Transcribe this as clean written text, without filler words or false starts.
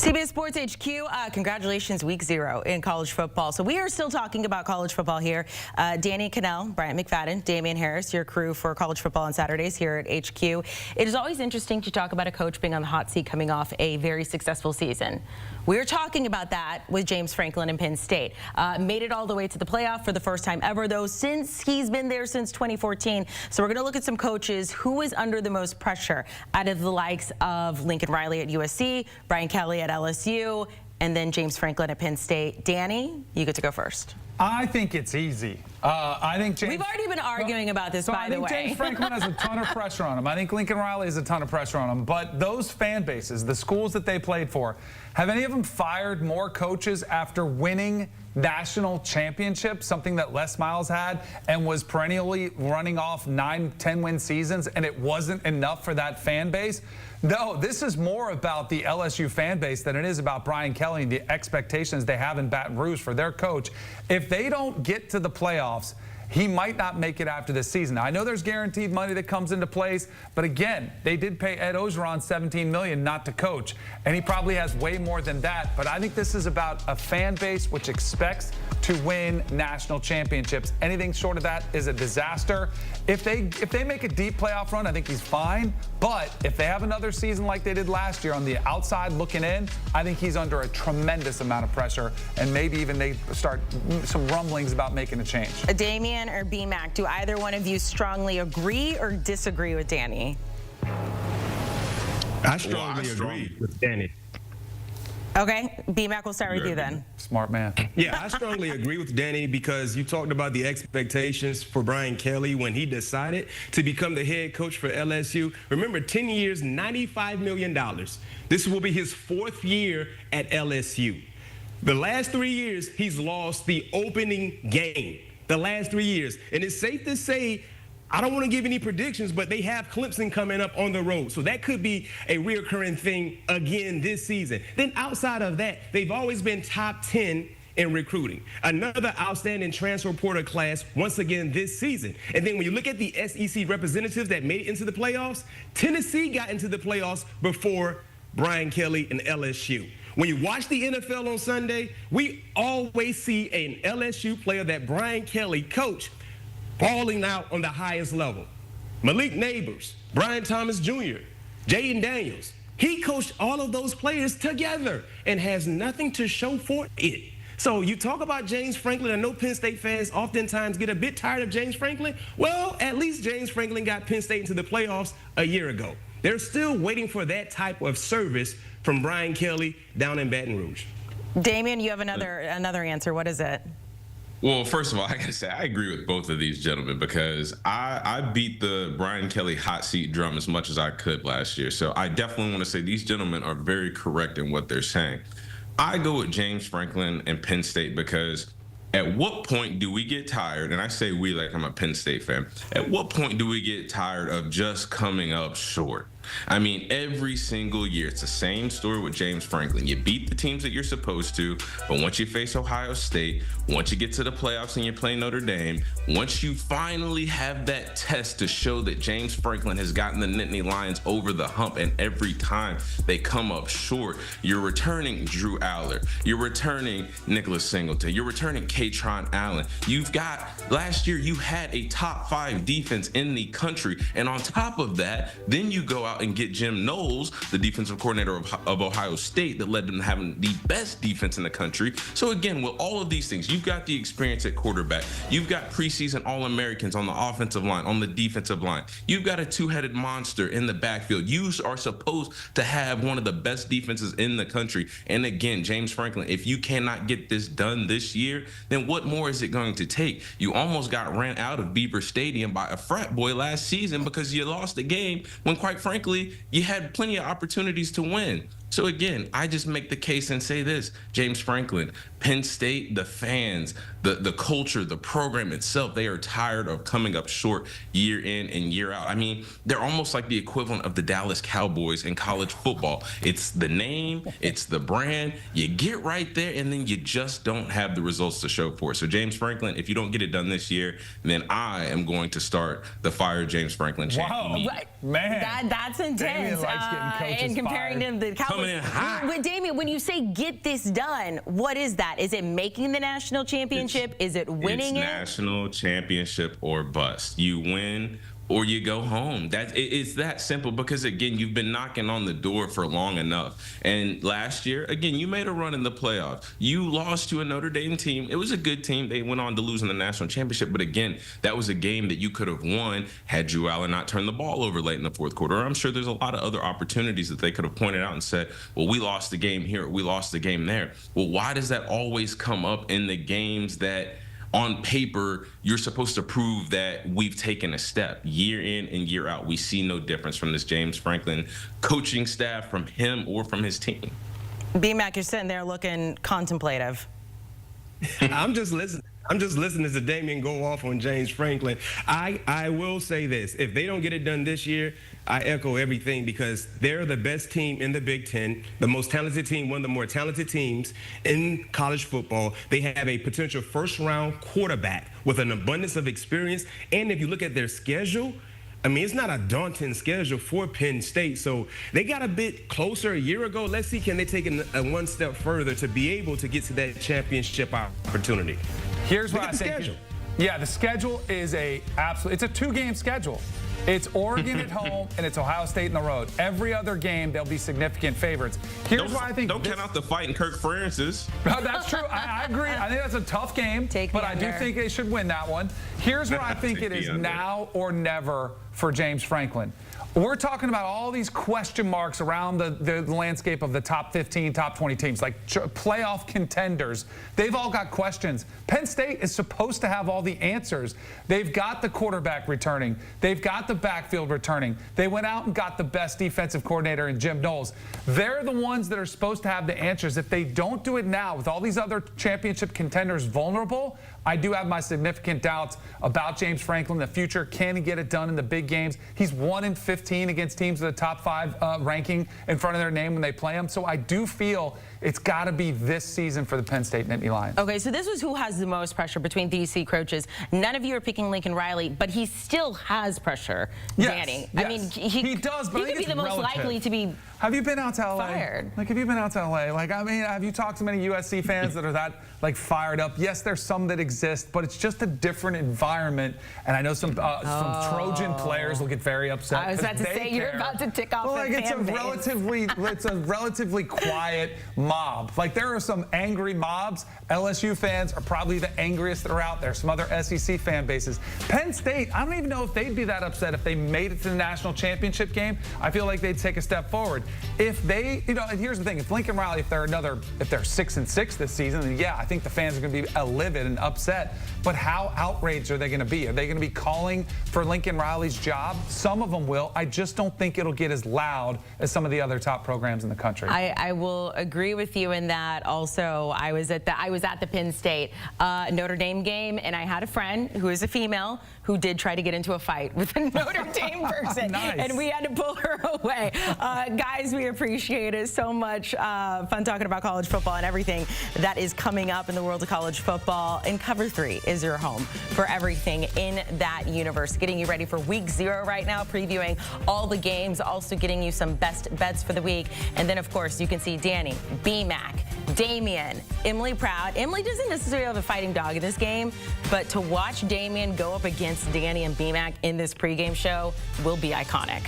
CBS Sports HQ, congratulations, week 0 in college football. So we are still talking about college football here. Danny Kanell, Bryant McFadden, Damien Harris, your crew for college football on Saturdays here at HQ. It is always interesting to talk about a coach being on the hot seat coming off a very successful season. We're talking about that with James Franklin and Penn State. Made it all the way to the playoff for the first time ever, though, since he's been there since 2014. So we're going to look at some coaches who is under the most pressure out of the likes of Lincoln Riley at USC, Brian Kelly at LSU, and then James Franklin at Penn State. Danny, you get to go first. I think it's easy. I think James, we've already been arguing about this, by the way. I think James Franklin has a ton of pressure on him. I think Lincoln Riley has a ton of pressure on him. But those fan bases, the schools that they played for, have any of them fired more coaches after winning national championships, something that Les Miles had, and was perennially running off 9, 10-win seasons, and it wasn't enough for that fan base? No, this is more about the LSU fan base than it is about Brian Kelly and the expectations they have in Baton Rouge for their coach. If they don't get to the playoffs, he might not make it after this season. Now, I know there's guaranteed money that comes into place, but again, they did pay Ed Ogeron $17 million not to coach, and he probably has way more than that. But I think this is about a fan base which expects to win national championships. Anything short of that is a disaster. If they make a deep playoff run, I think he's fine. But if they have another season like they did last year on the outside looking in, I think he's under a tremendous amount of pressure, and maybe even they start some rumblings about making a change. Damien or B-Mac, do either one of you strongly agree or disagree with Danny? I strongly agree with Danny. Okay, B-Mac, we'll start with you then. Smart man. Yeah, I strongly agree with Danny because you talked about the expectations for Brian Kelly when he decided to become the head coach for LSU. Remember, 10 years, $95 million. This will be his 4th year at LSU. The last 3 years, he's lost the opening game. The last 3 years. And it's safe to say, I don't want to give any predictions, but they have Clemson coming up on the road. So that could be a reoccurring thing again this season. Then outside of that, they've always been top 10 in recruiting. Another outstanding transfer portal class once again this season. And then when you look at the SEC representatives that made it into the playoffs, Tennessee got into the playoffs before Brian Kelly and LSU. When you watch the NFL on Sunday, we always see an LSU player that Brian Kelly coached balling out on the highest level. Malik Neighbors, Brian Thomas Jr., Jaden Daniels. He coached all of those players together and has nothing to show for it. So you talk about James Franklin. I know Penn State fans oftentimes get a bit tired of James Franklin. Well, at least James Franklin got Penn State into the playoffs a year ago. They're still waiting for that type of service from Brian Kelly down in Baton Rouge. Damien, you have another answer. What is it? Well, first of all, I gotta say I agree with both of these gentlemen because I beat the Brian Kelly hot seat drum as much as I could last year. So I definitely want to say these gentlemen are very correct in what they're saying. I go with James Franklin and Penn State because at what point do we get tired, and I say we like I'm a Penn State fan, at what point do we get tired of just coming up short? I mean, every single year, it's the same story with James Franklin. You beat the teams that you're supposed to, but once you face Ohio State, once you get to the playoffs and you play Notre Dame, once you finally have that test to show that James Franklin has gotten the Nittany Lions over the hump, and every time they come up short, you're returning Drew Aller, you're returning Nicholas Singleton, you're returning Katron Allen. You've got, last year you had a top 5 defense in the country, and on top of that, then you go out and get Jim Knowles, the defensive coordinator of Ohio State, that led them to having the best defense in the country. So again, with all of these things, you've got the experience at quarterback. You've got preseason All-Americans on the offensive line, on the defensive line. You've got a 2-headed monster in the backfield. You are supposed to have one of the best defenses in the country. And again, James Franklin, if you cannot get this done this year, then what more is it going to take? You almost got ran out of Beaver Stadium by a frat boy last season because you lost the game when, quite frankly, you had plenty of opportunities to win. So again, I just make the case and say this: James Franklin, Penn State, the fans, the culture, the program itself, they are tired of coming up short year in and year out. I mean, they're almost like the equivalent of the Dallas Cowboys in college football. It's the name, it's the brand. You get right there, and then you just don't have the results to show for it. So James Franklin, if you don't get it done this year, then I am going to start the Fire James Franklin chant. Wow, man. That's intense. Likes getting coaches and comparing fired. them, the Cowboys coming in hot. Damien, when you say get this done, what is that? Is it making the national championship? Is it winning it? National championship or bust. You win or you go home. It's that simple, because again, you've been knocking on the door for long enough. And last year, again, you made a run in the playoffs. You lost to a Notre Dame team. It was a good team. They went on to lose in the national championship. But again, that was a game that you could have won had Drew Allen not turned the ball over late in the fourth quarter. I'm sure there's a lot of other opportunities that they could have pointed out and said, well, we lost the game here, we lost the game there. Well, why does that always come up in the games that on paper, you're supposed to prove that we've taken a step year in and year out? We see no difference from this James Franklin coaching staff, from him or from his team. B-Mac, you're sitting there looking contemplative. I'm just listening. I'm just listening to Damien go off on James Franklin. I will say this. If they don't get it done this year, I echo everything, because they're the best team in the Big Ten, the most talented team, one of the more talented teams in college football. They have a potential first-round quarterback with an abundance of experience. And if you look at their schedule, I mean, it's not a daunting schedule for Penn State. So they got a bit closer a year ago. Let's see, can they take it one step further to be able to get to that championship opportunity? Here's what I think. Schedule. Yeah, the schedule is it's a two-game schedule. It's Oregon at home and it's Ohio State in the road. Every other game, there'll be significant favorites. Here's why I think. Don't count out the fight in Kirk Francis. That's true. I agree. I think that's a tough game, but I do think they should win that one. Here's where I think it is now or never for James Franklin. We're talking about all these question marks around the landscape of the top 15, top 20 teams, like playoff contenders. They've all got questions. Penn State is supposed to have all the answers. They've got the quarterback returning. They've got the backfield returning. They went out and got the best defensive coordinator in Jim Knowles. They're the ones that are supposed to have the answers. If they don't do it now, with all these other championship contenders vulnerable, I do have my significant doubts about James Franklin, the future. Can he get it done in the big games? He's 1-15 against teams with a top 5 ranking in front of their name when they play them. So I do feel it's got to be this season for the Penn State Nittany Lions. Okay, so this was who has the most pressure between these three coaches. None of you are picking Lincoln Riley, but he still has pressure, Danny. Yes. I mean, he does, but he I think could be the most likely to be Have you been out to LA? Fired. Like, have you been out to LA? Like, I mean, have you talked to many USC fans that are that, like, fired up? Yes, there's some that exist, but it's just a different environment. And I know some Trojan players will get very upset. I was about to say, you're about to tick off it's a relatively quiet mob. Like, there are some angry mobs. LSU fans are probably the angriest that are out there. Some other SEC fan bases. Penn State, I don't even know if they'd be that upset if they made it to the national championship game. I feel like they'd take a step forward. If they, you know, and here's the thing, if Lincoln Riley, if they're 6-6 this season, then yeah, I think the fans are going to be livid and upset. But how outraged are they going to be? Are they going to be calling for Lincoln Riley's job? Some of them will. I just don't think it'll get as loud as some of the other top programs in the country. I will agree with you in that. Also, I was at the Penn State Notre Dame game, and I had a friend who is a female who did try to get into a fight with a Notre Dame person. Nice. And we had to pull her away. Guys, we appreciate it so much. Fun talking about college football and everything that is coming up in the world of college football. And Cover 3 is your home for everything in that universe. Getting you ready for week 0 right now, previewing all the games, also getting you some best bets for the week. And then, of course, you can see Danny, B-Mac, Damien, Emily Proud. Emily doesn't necessarily have a fighting dog in this game, but to watch Damien go up against Danny and B-Mac in this pregame show will be iconic.